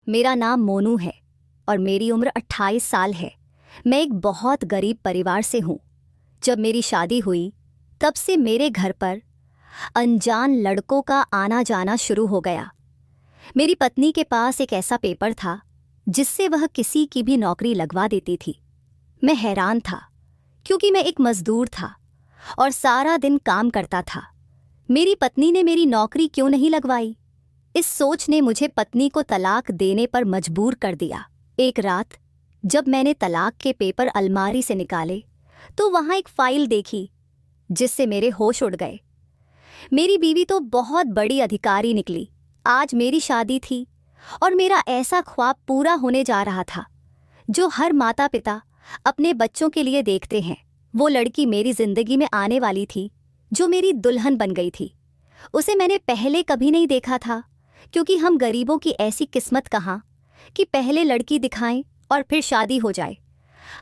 मेरा नाम मोनू है और मेरी उम्र 28 साल है। मैं एक बहुत गरीब परिवार से हूँ। जब मेरी शादी हुई तब से मेरे घर पर अनजान लड़कों का आना जाना शुरू हो गया। मेरी पत्नी के पास एक ऐसा पेपर था जिससे वह किसी की भी नौकरी लगवा देती थी। मैं हैरान था क्योंकि मैं एक मजदूर था और सारा दिन काम करता था। मेरी पत्नी ने मेरी नौकरी क्यों नहीं लगवाई? इस सोच ने मुझे पत्नी को तलाक देने पर मजबूर कर दिया। एक रात जब मैंने तलाक के पेपर अलमारी से निकाले तो वहां एक फाइल देखी जिससे मेरे होश उड़ गए। मेरी बीवी तो बहुत बड़ी अधिकारी निकली। आज मेरी शादी थी और मेरा ऐसा ख्वाब पूरा होने जा रहा था जो हर माता पिता अपने बच्चों के लिए देखते हैं। वो लड़की मेरी जिंदगी में आने वाली थी जो मेरी दुल्हन बन गई थी। उसे मैंने पहले कभी नहीं देखा था क्योंकि हम गरीबों की ऐसी किस्मत कहाँ कि पहले लड़की दिखाएं और फिर शादी हो जाए।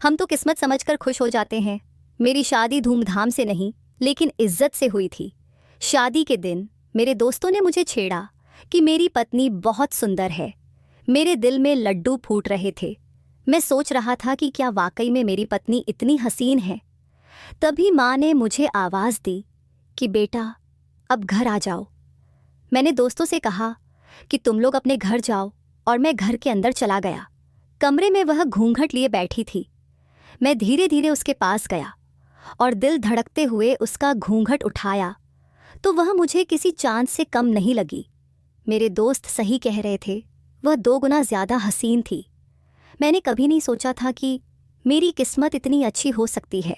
हम तो किस्मत समझकर खुश हो जाते हैं। मेरी शादी धूमधाम से नहीं लेकिन इज्जत से हुई थी। शादी के दिन मेरे दोस्तों ने मुझे छेड़ा कि मेरी पत्नी बहुत सुंदर है। मेरे दिल में लड्डू फूट रहे थे। मैं सोच रहा था कि क्या वाकई में मेरी पत्नी इतनी हसीन है। तभी माँ ने मुझे आवाज़ दी कि बेटा अब घर आ जाओ। मैंने दोस्तों से कहा कि तुम लोग अपने घर जाओ और मैं घर के अंदर चला गया। कमरे में वह घूंघट लिए बैठी थी। मैं धीरे धीरे उसके पास गया और दिल धड़कते हुए उसका घूंघट उठाया तो वह मुझे किसी चांद से कम नहीं लगी। मेरे दोस्त सही कह रहे थे, वह 2 गुना ज़्यादा हसीन थी। मैंने कभी नहीं सोचा था कि मेरी किस्मत इतनी अच्छी हो सकती है।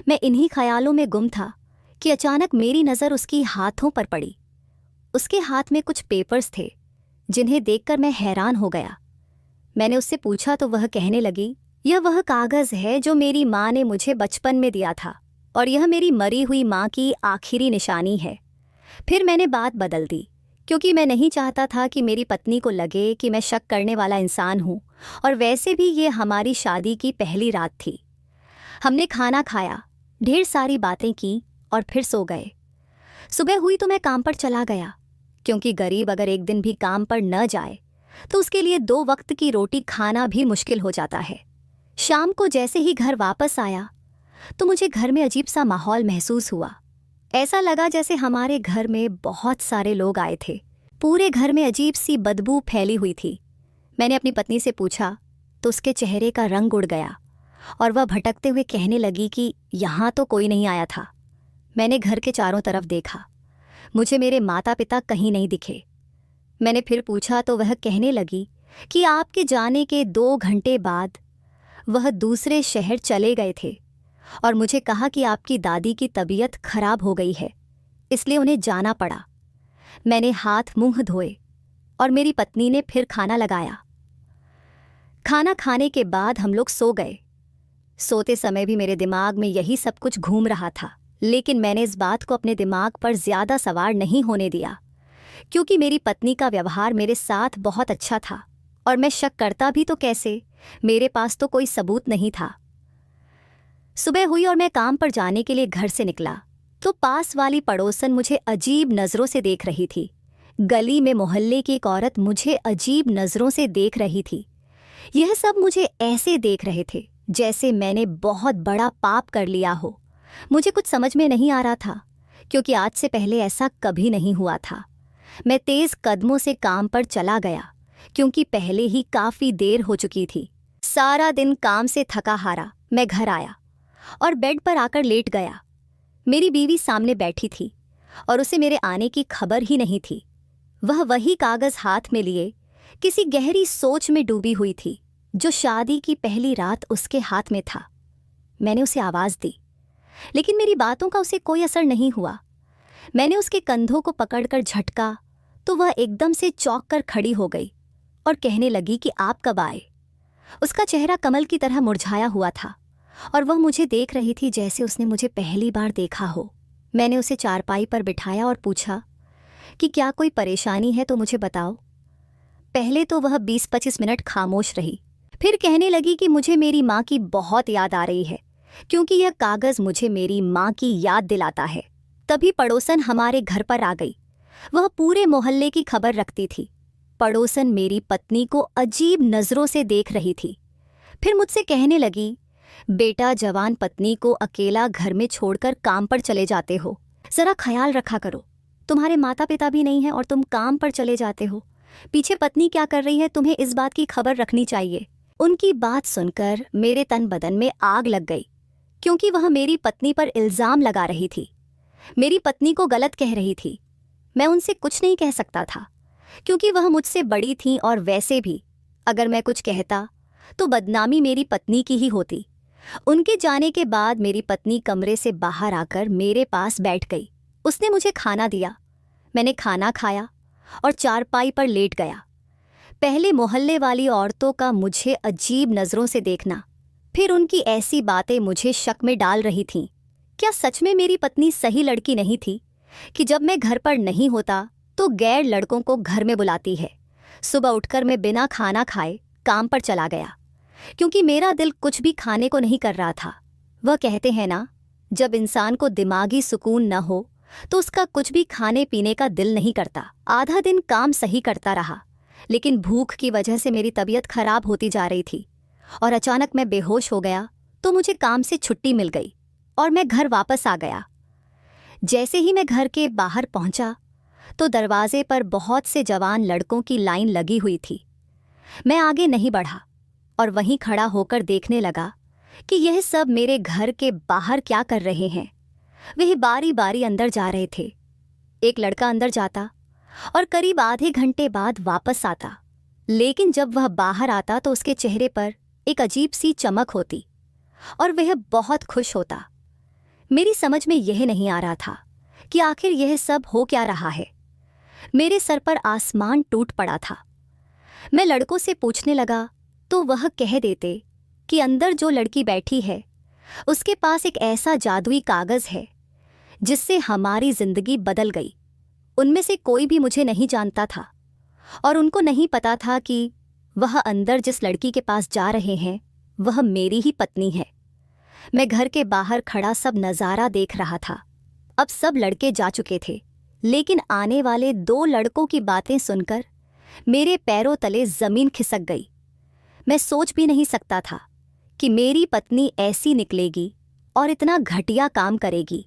मैं इन्हीं ख्यालों में गुम था कि अचानक मेरी नज़र उसकी हाथों पर पड़ी। उसके हाथ में कुछ पेपर्स थे जिन्हें देखकर मैं हैरान हो गया। मैंने उससे पूछा तो वह कहने लगी, यह वह कागज़ है जो मेरी माँ ने मुझे बचपन में दिया था और यह मेरी मरी हुई माँ की आखिरी निशानी है। फिर मैंने बात बदल दी क्योंकि मैं नहीं चाहता था कि मेरी पत्नी को लगे कि मैं शक करने वाला इंसान हूँ। और वैसे भी ये हमारी शादी की पहली रात थी। हमने खाना खाया, ढेर सारी बातें की और फिर सो गए। सुबह हुई तो मैं काम पर चला गया क्योंकि गरीब अगर एक दिन भी काम पर न जाए तो उसके लिए 2 वक्त की रोटी खाना भी मुश्किल हो जाता है। शाम को जैसे ही घर वापस आया तो मुझे घर में अजीब सा माहौल महसूस हुआ। ऐसा लगा जैसे हमारे घर में बहुत सारे लोग आए थे। पूरे घर में अजीब सी बदबू फैली हुई थी। मैंने अपनी पत्नी से पूछा तो उसके चेहरे का रंग उड़ गया और वह भटकते हुए कहने लगी कि यहाँ तो कोई नहीं आया था। मैंने घर के चारों तरफ देखा, मुझे मेरे माता पिता कहीं नहीं दिखे। मैंने फिर पूछा तो वह कहने लगी कि आपके जाने के 2 घंटे बाद वह दूसरे शहर चले गए थे और मुझे कहा कि आपकी दादी की तबीयत खराब हो गई है, इसलिए उन्हें जाना पड़ा। मैंने हाथ मुंह धोए और मेरी पत्नी ने फिर खाना लगाया। खाना खाने के बाद हम लोग सो गए। सोते समय भी मेरे दिमाग में यही सब कुछ घूम रहा था, लेकिन मैंने इस बात को अपने दिमाग पर ज़्यादा सवार नहीं होने दिया क्योंकि मेरी पत्नी का व्यवहार मेरे साथ बहुत अच्छा था और मैं शक करता भी तो कैसे, मेरे पास तो कोई सबूत नहीं था। सुबह हुई और मैं काम पर जाने के लिए घर से निकला तो पास वाली पड़ोसन मुझे अजीब नज़रों से देख रही थी। गली में मोहल्ले की एक औरत मुझे अजीब नज़रों से देख रही थी। यह सब मुझे ऐसे देख रहे थे जैसे मैंने बहुत बड़ा पाप कर लिया हो। मुझे कुछ समझ में नहीं आ रहा था क्योंकि आज से पहले ऐसा कभी नहीं हुआ था। मैं तेज़ कदमों से काम पर चला गया क्योंकि पहले ही काफ़ी देर हो चुकी थी। सारा दिन काम से थका हारा मैं घर आया और बेड पर आकर लेट गया। मेरी बीवी सामने बैठी थी और उसे मेरे आने की खबर ही नहीं थी। वह वही कागज़ हाथ में लिए किसी गहरी सोच में डूबी हुई थी जो शादी की पहली रात उसके हाथ में था। मैंने उसे आवाज़ दी लेकिन मेरी बातों का उसे कोई असर नहीं हुआ। मैंने उसके कंधों को पकड़कर झटका तो वह एकदम से चौंक कर खड़ी हो गई और कहने लगी कि आप कब आए। उसका चेहरा कमल की तरह मुरझाया हुआ था और वह मुझे देख रही थी जैसे उसने मुझे पहली बार देखा हो। मैंने उसे चारपाई पर बिठाया और पूछा कि क्या कोई परेशानी है तो मुझे बताओ। पहले तो वह 20-25 मिनट खामोश रही, फिर कहने लगी कि मुझे मेरी माँ की बहुत याद आ रही है क्योंकि यह कागज़ मुझे मेरी माँ की याद दिलाता है। तभी पड़ोसन हमारे घर पर आ गई। वह पूरे मोहल्ले की खबर रखती थी। पड़ोसन मेरी पत्नी को अजीब नज़रों से देख रही थी। फिर मुझसे कहने लगी, बेटा, जवान पत्नी को अकेला घर में छोड़कर काम पर चले जाते हो, ज़रा ख्याल रखा करो। तुम्हारे माता पिता भी नहीं हैं और तुम काम पर चले जाते हो। पीछे पत्नी क्या कर रही है, तुम्हें इस बात की खबर रखनी चाहिए। उनकी बात सुनकर मेरे तन बदन में आग लग गई, क्योंकि वह मेरी पत्नी पर इल्ज़ाम लगा रही थी, मेरी पत्नी को गलत कह रही थी। मैं उनसे कुछ नहीं कह सकता था, क्योंकि वह मुझसे बड़ी थीं और वैसे भी अगर मैं कुछ कहता तो बदनामी मेरी पत्नी की ही होती। उनके जाने के बाद मेरी पत्नी कमरे से बाहर आकर मेरे पास बैठ गई। उसने मुझे खाना दिया, मैंने खाना खाया और चारपाई पर लेट गया। पहले मोहल्ले वाली औरतों का मुझे अजीब नज़रों से देखना, फिर उनकी ऐसी बातें मुझे शक में डाल रही थीं। क्या सच में मेरी पत्नी सही लड़की नहीं थी कि जब मैं घर पर नहीं होता तो गैर लड़कों को घर में बुलाती है? सुबह उठकर मैं बिना खाना खाए काम पर चला गया, क्योंकि मेरा दिल कुछ भी खाने को नहीं कर रहा था। वह कहते हैं ना, जब इंसान को दिमागी सुकून न हो तो उसका कुछ भी खाने पीने का दिल नहीं करता। आधा दिन काम सही करता रहा, लेकिन भूख की वजह से मेरी तबीयत खराब होती जा रही थी और अचानक मैं बेहोश हो गया। तो मुझे काम से छुट्टी मिल गई और मैं घर वापस आ गया। जैसे ही मैं घर के बाहर पहुंचा तो दरवाजे पर बहुत से जवान लड़कों की लाइन लगी हुई थी। मैं आगे नहीं बढ़ा और वहीं खड़ा होकर देखने लगा कि यह सब मेरे घर के बाहर क्या कर रहे हैं। वह बारी बारी अंदर जा रहे थे। एक लड़का अंदर जाता और करीब आधे घंटे बाद वापस आता, लेकिन जब वह बाहर आता तो उसके चेहरे पर एक अजीब सी चमक होती और वह बहुत खुश होता। मेरी समझ में यह नहीं आ रहा था कि आखिर यह सब हो क्या रहा है। मेरे सर पर आसमान टूट पड़ा था। मैं लड़कों से पूछने लगा तो वह कह देते कि अंदर जो लड़की बैठी है उसके पास एक ऐसा जादुई कागज़ है जिससे हमारी जिंदगी बदल गई। उनमें से कोई भी मुझे नहीं जानता था और उनको नहीं पता था कि वह अंदर जिस लड़की के पास जा रहे हैं वह मेरी ही पत्नी है। मैं घर के बाहर खड़ा सब नज़ारा देख रहा था। अब सब लड़के जा चुके थे, लेकिन आने वाले 2 लड़कों की बातें सुनकर मेरे पैरों तले ज़मीन खिसक गई। मैं सोच भी नहीं सकता था कि मेरी पत्नी ऐसी निकलेगी और इतना घटिया काम करेगी।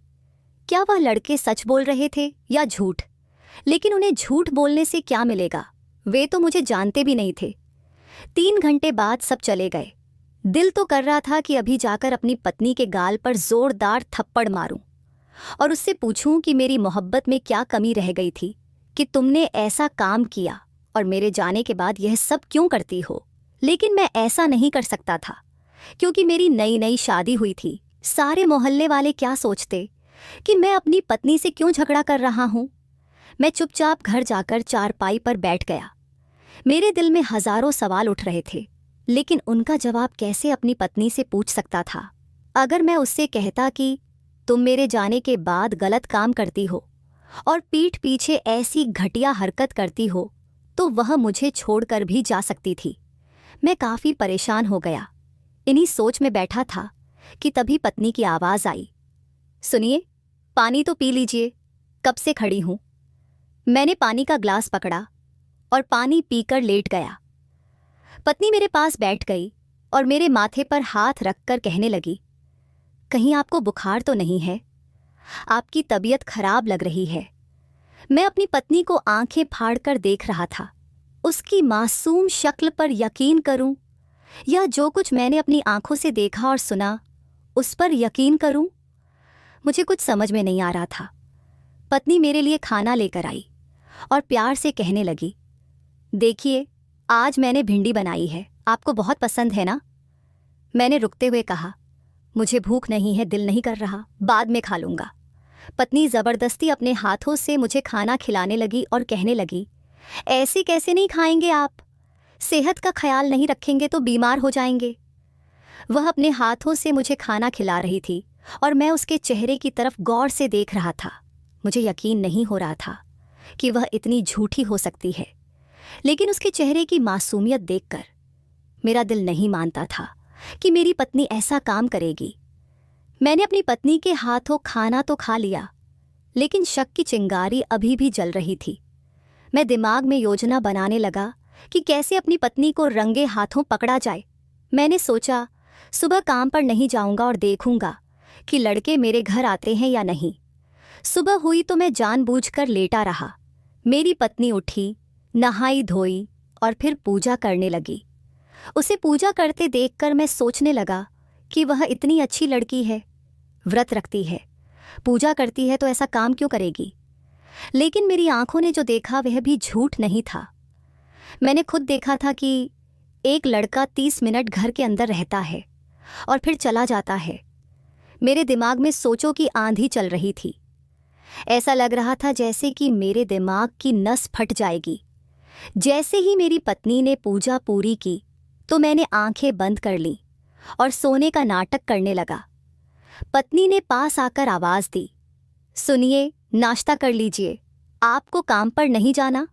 क्या वह लड़के सच बोल रहे थे या झूठ? लेकिन उन्हें झूठ बोलने से क्या मिलेगा, वे तो मुझे जानते भी नहीं थे। 3 घंटे बाद सब चले गए। दिल तो कर रहा था कि अभी जाकर अपनी पत्नी के गाल पर जोरदार थप्पड़ मारूं और उससे पूछूं कि मेरी मोहब्बत में क्या कमी रह गई थी कि तुमने ऐसा काम किया और मेरे जाने के बाद यह सब क्यों करती हो। लेकिन मैं ऐसा नहीं कर सकता था, क्योंकि मेरी नई नई शादी हुई थी। सारे मोहल्ले वाले क्या सोचते कि मैं अपनी पत्नी से क्यों झगड़ा कर रहा हूँ। मैं चुपचाप घर जाकर चारपाई पर बैठ गया। मेरे दिल में हजारों सवाल उठ रहे थे, लेकिन उनका जवाब कैसे अपनी पत्नी से पूछ सकता था। अगर मैं उससे कहता कि तुम मेरे जाने के बाद गलत काम करती हो और पीठ पीछे ऐसी घटिया हरकत करती हो तो वह मुझे छोड़कर भी जा सकती थी। मैं काफ़ी परेशान हो गया। इन्हीं सोच में बैठा था कि तभी पत्नी की आवाज़ आई, सुनिए, पानी तो पी लीजिए, कब से खड़ी हूँ। मैंने पानी का ग्लास पकड़ा और पानी पीकर लेट गया। पत्नी मेरे पास बैठ गई और मेरे माथे पर हाथ रखकर कहने लगी, कहीं आपको बुखार तो नहीं है? आपकी तबीयत खराब लग रही है। मैं अपनी पत्नी को आंखें फाड़कर देख रहा था। उसकी मासूम शक्ल पर यकीन करूं या जो कुछ मैंने अपनी आंखों से देखा और सुना उस पर यकीन करूं, मुझे कुछ समझ में नहीं आ रहा था। पत्नी मेरे लिए खाना लेकर आई और प्यार से कहने लगी, देखिए, आज मैंने भिंडी बनाई है, आपको बहुत पसंद है ना? मैंने रुकते हुए कहा, मुझे भूख नहीं है, दिल नहीं कर रहा, बाद में खा लूँगा। पत्नी ज़बरदस्ती अपने हाथों से मुझे खाना खिलाने लगी और कहने लगी, ऐसे कैसे नहीं खाएंगे आप? सेहत का ख्याल नहीं रखेंगे तो बीमार हो जाएंगे। वह अपने हाथों से मुझे खाना खिला रही थी और मैं उसके चेहरे की तरफ गौर से देख रहा था। मुझे यकीन नहीं हो रहा था कि वह इतनी झूठी हो सकती है, लेकिन उसके चेहरे की मासूमियत देखकर मेरा दिल नहीं मानता था कि मेरी पत्नी ऐसा काम करेगी। मैंने अपनी पत्नी के हाथों खाना तो खा लिया, लेकिन शक की चिंगारी अभी भी जल रही थी। मैं दिमाग में योजना बनाने लगा कि कैसे अपनी पत्नी को रंगे हाथों पकड़ा जाए। मैंने सोचा सुबह काम पर नहीं जाऊंगा और देखूंगा कि लड़के मेरे घर आते हैं या नहीं। सुबह हुई तो मैं जानबूझकर लेटा रहा। मेरी पत्नी उठी, नहाई धोई और फिर पूजा करने लगी। उसे पूजा करते देखकर मैं सोचने लगा कि वह इतनी अच्छी लड़की है, व्रत रखती है, पूजा करती है, तो ऐसा काम क्यों करेगी। लेकिन मेरी आंखों ने जो देखा वह भी झूठ नहीं था। मैंने खुद देखा था कि एक लड़का 30 मिनट घर के अंदर रहता है और फिर चला जाता है। मेरे दिमाग में सोचों की आंधी चल रही थी। ऐसा लग रहा था जैसे कि मेरे दिमाग की नस फट जाएगी। जैसे ही मेरी पत्नी ने पूजा पूरी की तो मैंने आंखें बंद कर लीं और सोने का नाटक करने लगा। पत्नी ने पास आकर आवाज़ दी, सुनिए, नाश्ता कर लीजिए, आपको काम पर नहीं जाना,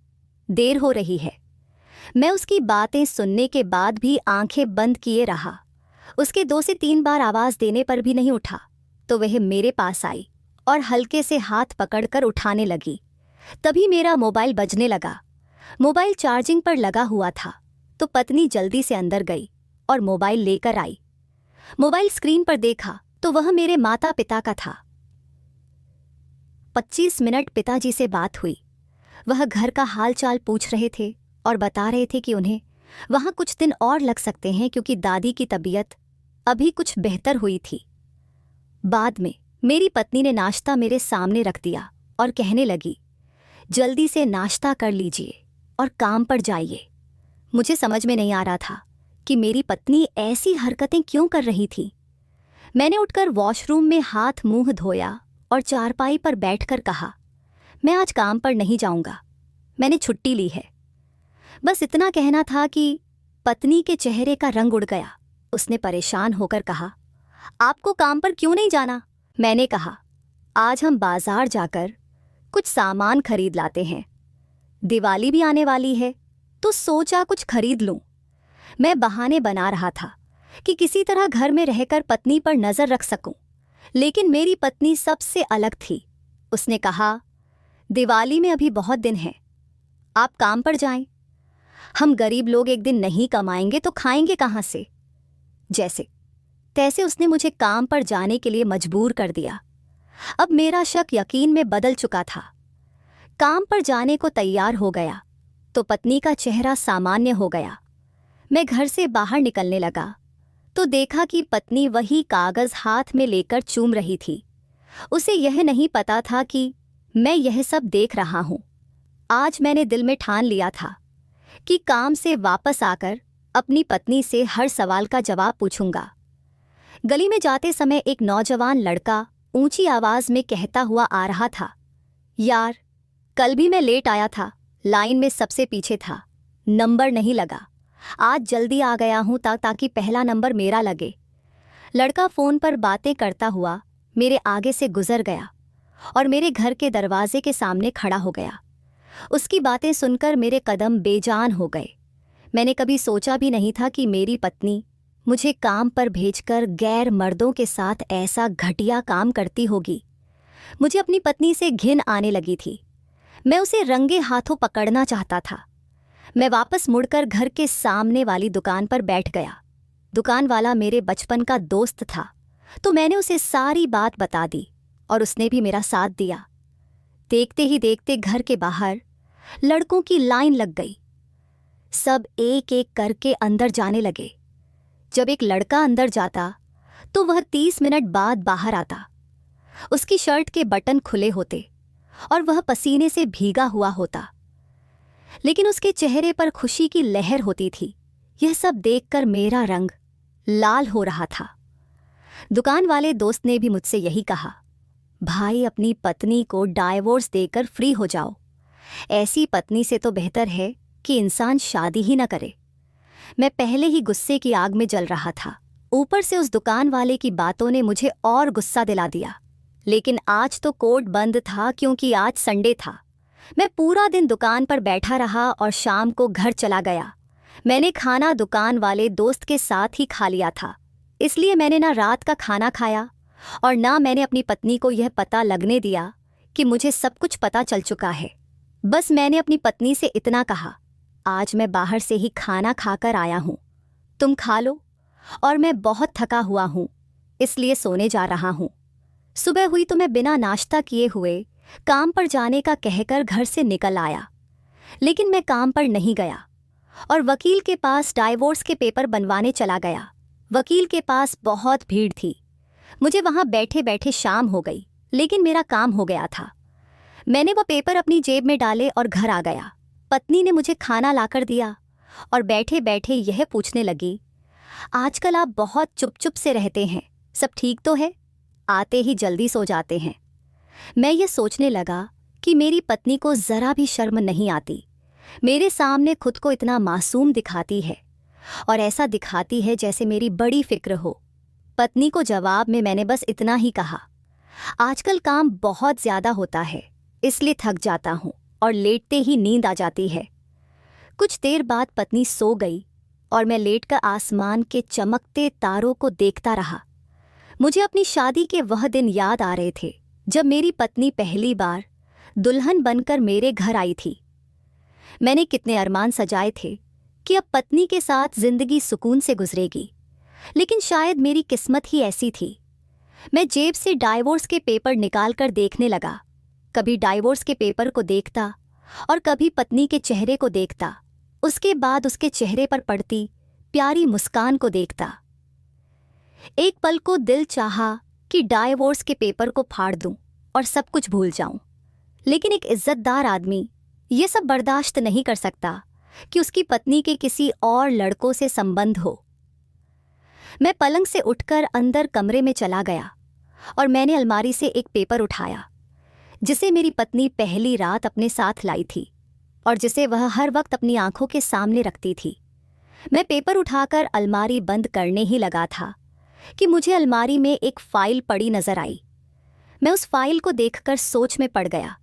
देर हो रही है। मैं उसकी बातें सुनने के बाद भी आंखें बंद किए रहा। उसके 2 से 3 बार आवाज़ देने पर भी नहीं उठा तो वह मेरे पास आई और हल्के से हाथ पकड़कर उठाने लगी। तभी मेरा मोबाइल बजने लगा। मोबाइल चार्जिंग पर लगा हुआ था तो पत्नी जल्दी से अंदर गई और मोबाइल लेकर आई। मोबाइल स्क्रीन पर देखा तो वह मेरे माता पिता का था। 25 मिनट पिताजी से बात हुई। वह घर का हाल चाल पूछ रहे थे और बता रहे थे कि उन्हें वहाँ कुछ दिन और लग सकते हैं क्योंकि दादी की तबीयत अभी कुछ बेहतर हुई थी। बाद में मेरी पत्नी ने नाश्ता मेरे सामने रख दिया और कहने लगी, जल्दी से नाश्ता कर लीजिए और काम पर जाइए। मुझे समझ में नहीं आ रहा था कि मेरी पत्नी ऐसी हरकतें क्यों कर रही थी। मैंने उठकर वॉशरूम में हाथ मुंह धोया और चारपाई पर बैठकर कहा, मैं आज काम पर नहीं जाऊंगा, मैंने छुट्टी ली है। बस इतना कहना था कि पत्नी के चेहरे का रंग उड़ गया। उसने परेशान होकर कहा, आपको काम पर क्यों नहीं जाना? मैंने कहा, आज हम बाजार जाकर कुछ सामान खरीद लाते हैं, दिवाली भी आने वाली है तो सोचा कुछ खरीद लूं। मैं बहाने बना रहा था कि किसी तरह घर में रहकर पत्नी पर नजर रख सकूं, लेकिन मेरी पत्नी सबसे अलग थी। उसने कहा, दिवाली में अभी बहुत दिन हैं, आप काम पर जाएं। हम गरीब लोग एक दिन नहीं कमाएंगे तो खाएंगे कहाँ से। जैसे तैसे उसने मुझे काम पर जाने के लिए मजबूर कर दिया। अब मेरा शक यकीन में बदल चुका था। काम पर जाने को तैयार हो गया तो पत्नी का चेहरा सामान्य हो गया। मैं घर से बाहर निकलने लगा तो देखा कि पत्नी वही कागज हाथ में लेकर चूम रही थी। उसे यह नहीं पता था कि मैं यह सब देख रहा हूं। आज मैंने दिल में ठान लिया था कि काम से वापस आकर अपनी पत्नी से हर सवाल का जवाब पूछूंगा। गली में जाते समय एक नौजवान लड़का ऊंची आवाज में कहता हुआ आ रहा था, यार, कल भी मैं लेट आया था, लाइन में सबसे पीछे था, नंबर नहीं लगा। आज जल्दी आ गया हूं ताकि पहला नंबर मेरा लगे। लड़का फ़ोन पर बातें करता हुआ मेरे आगे से गुजर गया और मेरे घर के दरवाजे के सामने खड़ा हो गया। उसकी बातें सुनकर मेरे कदम बेजान हो गए। मैंने कभी सोचा भी नहीं था कि मेरी पत्नी मुझे काम पर भेजकर गैर मर्दों के साथ ऐसा घटिया काम करती होगी। मुझे अपनी पत्नी से घिन आने लगी थी। मैं उसे रंगे हाथों पकड़ना चाहता था। मैं वापस मुड़कर घर के सामने वाली दुकान पर बैठ गया। दुकान वाला मेरे बचपन का दोस्त था तो मैंने उसे सारी बात बता दी और उसने भी मेरा साथ दिया। देखते ही देखते घर के बाहर लड़कों की लाइन लग गई। सब एक एक करके अंदर जाने लगे। जब एक लड़का अंदर जाता तो वह 30 मिनट बाद बाहर आता। उसकी शर्ट के बटन खुले होते और वह पसीने से भीगा हुआ होता, लेकिन उसके चेहरे पर खुशी की लहर होती थी। यह सब देखकर मेरा रंग लाल हो रहा था। दुकान वाले दोस्त ने भी मुझसे यही कहा, भाई, अपनी पत्नी को डाइवोर्स देकर फ्री हो जाओ। ऐसी पत्नी से तो बेहतर है कि इंसान शादी ही न करे। मैं पहले ही गुस्से की आग में जल रहा था। ऊपर से उस दुकान वाले की बातों ने मुझे और गुस्सा दिला दिया। लेकिन आज तो कोर्ट बंद था क्योंकि आज संडे था। मैं पूरा दिन दुकान पर बैठा रहा और शाम को घर चला गया। मैंने खाना दुकान वाले दोस्त के साथ ही खा लिया था, इसलिए मैंने ना रात का खाना खाया और ना मैंने अपनी पत्नी को यह पता लगने दिया कि मुझे सब कुछ पता चल चुका है। बस मैंने अपनी पत्नी से इतना कहा, आज मैं बाहर से ही खाना खाकर आया हूँ, तुम खा लो, और मैं बहुत थका हुआ हूँ, इसलिए सोने जा रहा हूँ। सुबह हुई तो मैं बिना नाश्ता किए हुए काम पर जाने का कहकर घर से निकल आया, लेकिन मैं काम पर नहीं गया और वकील के पास डाइवोर्स के पेपर बनवाने चला गया। वकील के पास बहुत भीड़ थी। मुझे वहाँ बैठे बैठे शाम हो गई, लेकिन मेरा काम हो गया था। मैंने वो पेपर अपनी जेब में डाले और घर आ गया। पत्नी ने मुझे खाना लाकर दिया और बैठे बैठे यह पूछने लगी, आजकल आप बहुत चुप चुप से रहते हैं, सब ठीक तो है? आते ही जल्दी सो जाते हैं। मैं ये सोचने लगा कि मेरी पत्नी को ज़रा भी शर्म नहीं आती। मेरे सामने खुद को इतना मासूम दिखाती है और ऐसा दिखाती है जैसे मेरी बड़ी फिक्र हो। पत्नी को जवाब में मैंने बस इतना ही कहा, आजकल काम बहुत ज़्यादा होता है, इसलिए थक जाता हूँ और लेटते ही नींद आ जाती है। कुछ देर बाद पत्नी सो गई और मैं लेटकर आसमान के चमकते तारों को देखता रहा। मुझे अपनी शादी के वह दिन याद आ रहे थे जब मेरी पत्नी पहली बार दुल्हन बनकर मेरे घर आई थी। मैंने कितने अरमान सजाए थे कि अब पत्नी के साथ जिंदगी सुकून से गुजरेगी, लेकिन शायद मेरी किस्मत ही ऐसी थी। मैं जेब से डाइवोर्स के पेपर निकालकर देखने लगा। कभी डाइवोर्स के पेपर को देखता और कभी पत्नी के चेहरे को देखता, उसके बाद उसके चेहरे पर पड़ती प्यारी मुस्कान को देखता। एक पल को दिल चाहा कि डाइवोर्स के पेपर को फाड़ दूं और सब कुछ भूल जाऊं, लेकिन एक इज्जतदार आदमी ये सब बर्दाश्त नहीं कर सकता कि उसकी पत्नी के किसी और लड़कों से संबंध हो। मैं पलंग से उठकर अंदर कमरे में चला गया और मैंने अलमारी से एक पेपर उठाया जिसे मेरी पत्नी पहली रात अपने साथ लाई थी और जिसे वह हर वक्त अपनी आंखों के सामने रखती थी। मैं पेपर उठाकर अलमारी बंद करने ही लगा था कि मुझे अलमारी में एक फाइल पड़ी नजर आई। मैं उस फाइल को देखकर सोच में पड़ गया,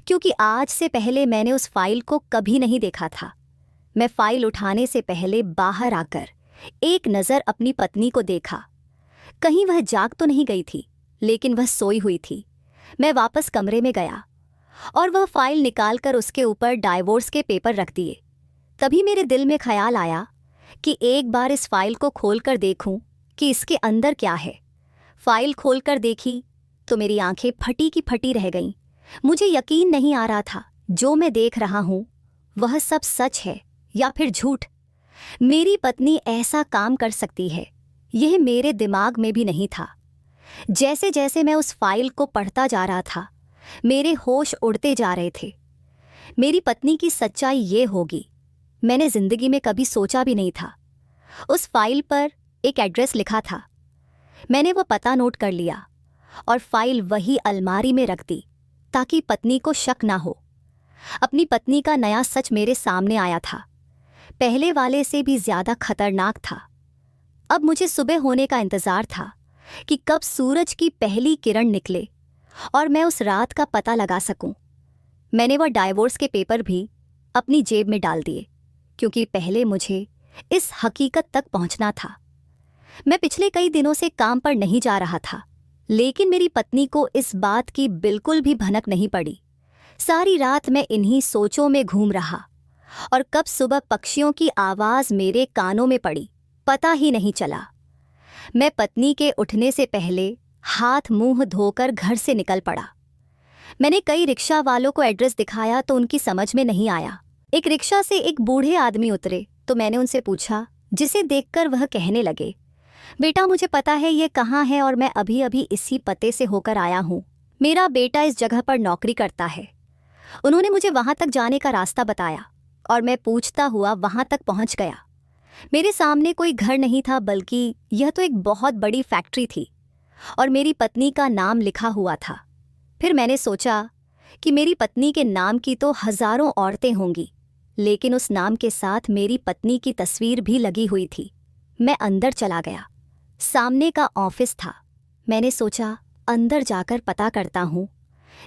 क्योंकि आज से पहले मैंने उस फाइल को कभी नहीं देखा था। मैं फाइल उठाने से पहले बाहर आकर एक नज़र अपनी पत्नी को देखा। कहीं वह जाग तो नहीं गई थी, लेकिन वह सोई हुई थी। मैं वापस कमरे में गया और वह फाइल निकालकर उसके ऊपर डाइवोर्स के पेपर रख दिए। तभी मेरे दिल में ख्याल आया कि एक बार इस फाइल को खोलकर देखूं कि इसके अंदर क्या है। फाइल खोलकर देखी तो मेरी आंखें फटी की फटी रह गईं। मुझे यकीन नहीं आ रहा था जो मैं देख रहा हूं वह सब सच है या फिर झूठ। मेरी पत्नी ऐसा काम कर सकती है, यह मेरे दिमाग में भी नहीं था। जैसे जैसे मैं उस फाइल को पढ़ता जा रहा था, मेरे होश उड़ते जा रहे थे। मेरी पत्नी की सच्चाई ये होगी, मैंने जिंदगी में कभी सोचा भी नहीं था। उस फाइल पर एक एड्रेस लिखा था। मैंने वो पता नोट कर लिया और फाइल वही अलमारी में रख दी ताकि पत्नी को शक ना हो। अपनी पत्नी का नया सच मेरे सामने आया था, पहले वाले से भी ज्यादा खतरनाक था। अब मुझे सुबह होने का इंतजार था कि कब सूरज की पहली किरण निकले और मैं उस रात का पता लगा सकूं। मैंने वह डाइवोर्स के पेपर भी अपनी जेब में डाल दिए, क्योंकि पहले मुझे इस हकीकत तक पहुंचना था। मैं पिछले कई दिनों से काम पर नहीं जा रहा था, लेकिन मेरी पत्नी को इस बात की बिल्कुल भी भनक नहीं पड़ी। सारी रात मैं इन्हीं सोचों में घूम रहा और कब सुबह पक्षियों की आवाज़ मेरे कानों में पड़ी, पता ही नहीं चला। मैं पत्नी के उठने से पहले हाथ मुंह धोकर घर से निकल पड़ा। मैंने कई रिक्शा वालों को एड्रेस दिखाया तो उनकी समझ में नहीं आया। एक रिक्शा से एक बूढ़े आदमी उतरे तो मैंने उनसे पूछा, जिसे देखकर वह कहने लगे, बेटा मुझे पता है ये कहाँ है और मैं अभी अभी इसी पते से होकर आया हूँ। मेरा बेटा इस जगह पर नौकरी करता है। उन्होंने मुझे वहाँ तक जाने का रास्ता बताया और मैं पूछता हुआ वहाँ तक पहुँच गया। मेरे सामने कोई घर नहीं था, बल्कि यह तो एक बहुत बड़ी फैक्ट्री थी और मेरी पत्नी का नाम लिखा हुआ था। फिर मैंने सोचा कि मेरी पत्नी के नाम की तो हज़ारों औरतें होंगी, लेकिन उस नाम के साथ मेरी पत्नी की तस्वीर भी लगी हुई थी। मैं अंदर चला गया। सामने का ऑफिस था। मैंने सोचा अंदर जाकर पता करता हूँ।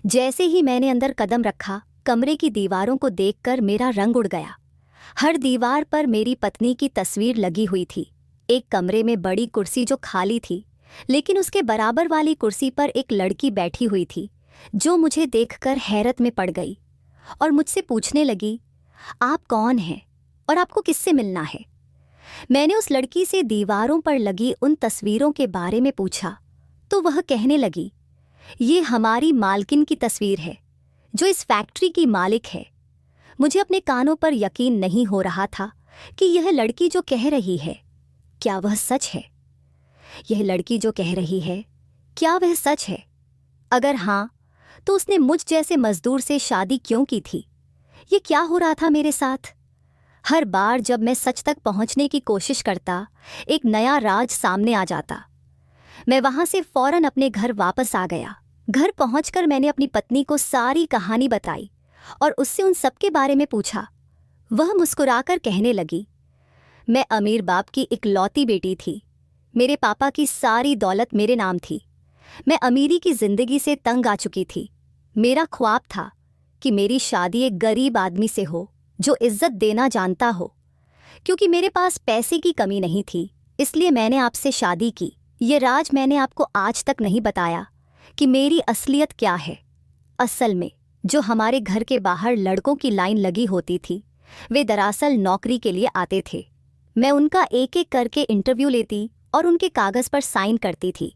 जैसे ही मैंने अंदर कदम रखा, कमरे की दीवारों को देखकर मेरा रंग उड़ गया। हर दीवार पर मेरी पत्नी की तस्वीर लगी हुई थी। एक कमरे में बड़ी कुर्सी जो खाली थी, लेकिन उसके बराबर वाली कुर्सी पर एक लड़की बैठी हुई थी जो मुझे देखकर हैरत में पड़ गई और मुझसे पूछने लगी, आप कौन हैं और आपको किससे मिलना है। मैंने उस लड़की से दीवारों पर लगी उन तस्वीरों के बारे में पूछा तो वह कहने लगी, ये हमारी मालकिन की तस्वीर है जो इस फैक्ट्री की मालिक है। मुझे अपने कानों पर यकीन नहीं हो रहा था कि यह लड़की जो कह रही है क्या वह सच है। यह लड़की जो कह रही है क्या वह सच है? अगर हाँ तो उसने मुझ जैसे मजदूर से शादी क्यों की थी? ये क्या हो रहा था मेरे साथ? हर बार जब मैं सच तक पहुंचने की कोशिश करता एक नया राज सामने आ जाता। मैं वहां से फौरन अपने घर वापस आ गया। घर पहुंचकर मैंने अपनी पत्नी को सारी कहानी बताई और उससे उन सब के बारे में पूछा। वह मुस्कुराकर कहने लगी, मैं अमीर बाप की इकलौती बेटी थी। मेरे पापा की सारी दौलत मेरे नाम थी। मैं अमीरी की जिंदगी से तंग आ चुकी थी। मेरा ख्वाब था कि मेरी शादी एक गरीब आदमी से हो जो इज्जत देना जानता हो। क्योंकि मेरे पास पैसे की कमी नहीं थी इसलिए मैंने आपसे शादी की। ये राज मैंने आपको आज तक नहीं बताया कि मेरी असलियत क्या है। असल में जो हमारे घर के बाहर लड़कों की लाइन लगी होती थी वे दरअसल नौकरी के लिए आते थे। मैं उनका एक एक करके इंटरव्यू लेती और उनके कागज़ पर साइन करती थी।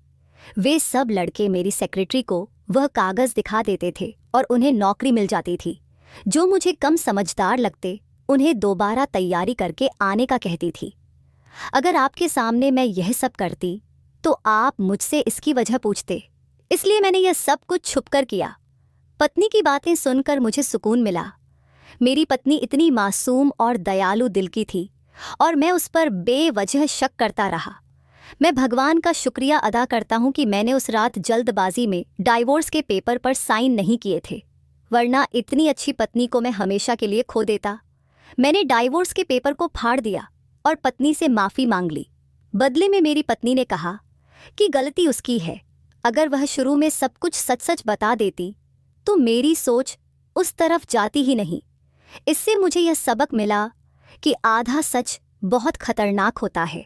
वे सब लड़के मेरी सेक्रेटरी को वह कागज़ दिखा देते थे और उन्हें नौकरी मिल जाती थी। जो मुझे कम समझदार लगते उन्हें दोबारा तैयारी करके आने का कहती थी। अगर आपके सामने मैं यह सब करती तो आप मुझसे इसकी वजह पूछते, इसलिए मैंने यह सब कुछ छुपकर किया। पत्नी की बातें सुनकर मुझे सुकून मिला। मेरी पत्नी इतनी मासूम और दयालु दिल की थी और मैं उस पर बेवजह शक करता रहा। मैं भगवान का शुक्रिया अदा करता हूँ कि मैंने उस रात जल्दबाजी में डाइवोर्स के पेपर पर साइन नहीं किए थे, वरना इतनी अच्छी पत्नी को मैं हमेशा के लिए खो देता। मैंने डाइवोर्स के पेपर को फाड़ दिया और पत्नी से माफ़ी मांग ली। बदले में मेरी पत्नी ने कहा कि गलती उसकी है। अगर वह शुरू में सब कुछ सच सच बता देती तो मेरी सोच उस तरफ जाती ही नहीं। इससे मुझे यह सबक मिला कि आधा सच बहुत खतरनाक होता है।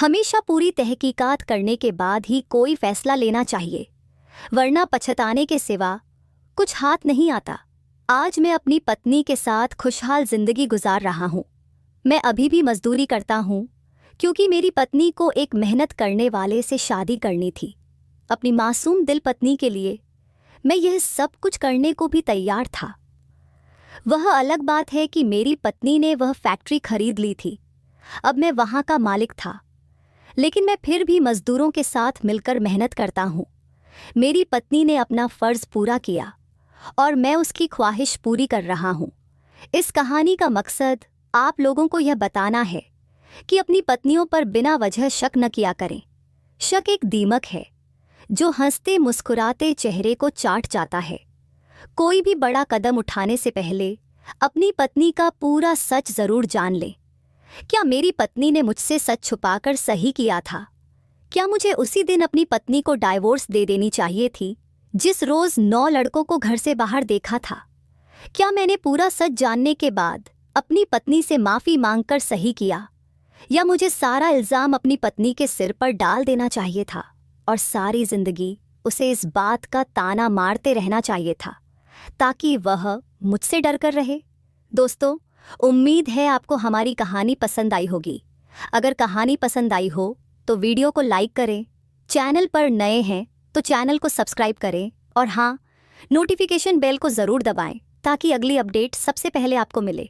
हमेशा पूरी तहकीकात करने के बाद ही कोई फैसला लेना चाहिए, वरना पछताने के सिवा कुछ हाथ नहीं आता। आज मैं अपनी पत्नी के साथ खुशहाल जिंदगी गुजार रहा हूँ। मैं अभी भी मजदूरी करता हूँ क्योंकि मेरी पत्नी को एक मेहनत करने वाले से शादी करनी थी। अपनी मासूम दिल पत्नी के लिए मैं यह सब कुछ करने को भी तैयार था। वह अलग बात है कि मेरी पत्नी ने वह फैक्ट्री खरीद ली थी। अब मैं वहाँ का मालिक था, लेकिन मैं फिर भी मजदूरों के साथ मिलकर मेहनत करता हूँ। मेरी पत्नी ने अपना फ़र्ज़ पूरा किया और मैं उसकी ख्वाहिश पूरी कर रहा हूँ। इस कहानी का मकसद आप लोगों को यह बताना है कि अपनी पत्नियों पर बिना वजह शक न किया करें। शक एक दीमक है जो हंसते मुस्कुराते चेहरे को चाट जाता है। कोई भी बड़ा कदम उठाने से पहले अपनी पत्नी का पूरा सच ज़रूर जान लें। क्या मेरी पत्नी ने मुझसे सच छुपाकर सही किया था? क्या मुझे उसी दिन अपनी पत्नी को डाइवोर्स दे देनी चाहिए थी जिस रोज़ 9 लड़कों को घर से बाहर देखा था? क्या मैंने पूरा सच जानने के बाद अपनी पत्नी से माफ़ी मांगकर सही किया, या मुझे सारा इल्ज़ाम अपनी पत्नी के सिर पर डाल देना चाहिए था और सारी ज़िंदगी उसे इस बात का ताना मारते रहना चाहिए था ताकि वह मुझसे डर कर रहे? दोस्तों, उम्मीद है आपको हमारी कहानी पसंद आई होगी। अगर कहानी पसंद आई हो तो वीडियो को लाइक करें, चैनल पर नए हैं तो चैनल को सब्सक्राइब करें और हाँ, नोटिफिकेशन बेल को ज़रूर दबाएं ताकि अगली अपडेट सबसे पहले आपको मिले।